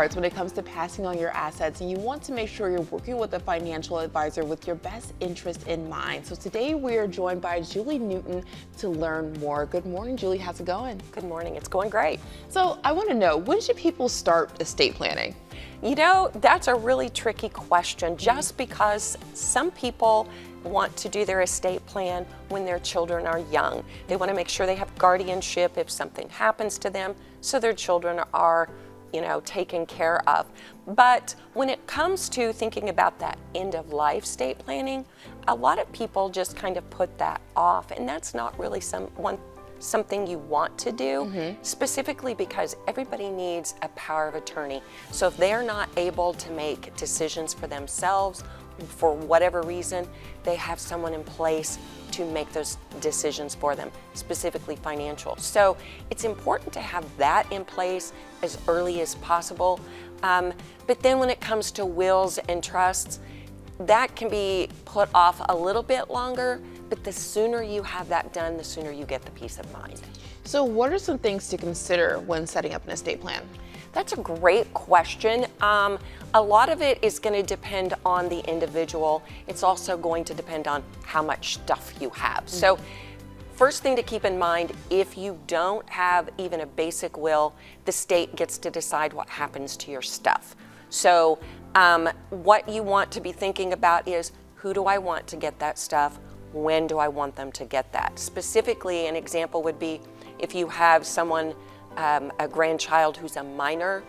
cards when it comes to passing on your assets, and you want to make sure you're working with a financial advisor with your best interest in mind. So today we are joined by Julie Newton to learn more. Good morning, Julie. How's it going? Good morning. It's going great. So I want to know, when should people start estate planning? You know, that's a really tricky question, just because some people want to do their estate plan when their children are young. They want to make sure they have guardianship if something happens to them, so their children are, taken care of. But when it comes to thinking about that end of life estate planning, a lot of people just kind of put that off, and that's not really something you want to do, specifically because everybody needs a power of attorney. So if they're not able to make decisions for themselves, for whatever reason, they have someone in place to make those decisions for them, specifically financial. So it's important to have that in place as early as possible. But then when it comes to wills and trusts, that can be put off a little bit longer, but the sooner you have that done, the sooner you get the peace of mind. So what are some things to consider when setting up an estate plan? That's a great question. A lot of it is going to depend on the individual. It's also going to depend on how much stuff you have. So first thing to keep in mind, if you don't have even a basic will, the state gets to decide what happens to your stuff. So what you want to be thinking about is, who do I want to get that stuff? When do I want them to get that? Specifically, an example would be if you have someone, a grandchild who's a minor,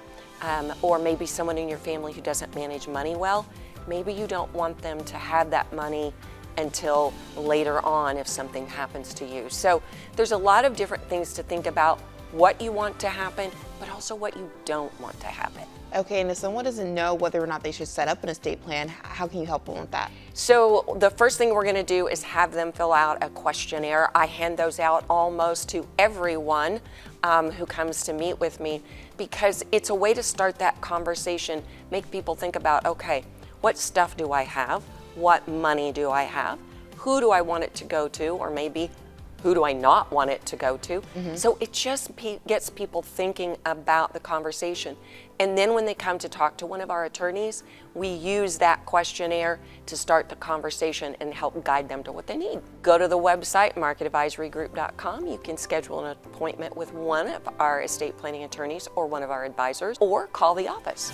or maybe someone in your family who doesn't manage money well, maybe you don't want them to have that money until later on if something happens to you. So there's a lot of different things to think about, what you want to happen, but also what you don't want to happen. Okay, and if someone doesn't know whether or not they should set up an estate plan, how can you help them with that? So the first thing we're going to do is have them fill out a questionnaire. I hand those out almost to everyone who comes to meet with me, because it's a way to start that conversation, make people think about, okay, what stuff do I have? What money do I have? Who do I want it to go to? Or maybe who do I not want it to go to? So it just gets people thinking about the conversation. And then when they come to talk to one of our attorneys, we use that questionnaire to start the conversation and help guide them to what they need. Go to the website, marketadvisorygroup.com. You can schedule an appointment with one of our estate planning attorneys or one of our advisors, or call the office.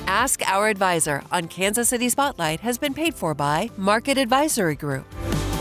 Ask Our Advisor on Kansas City Spotlight has been paid for by Market Advisory Group.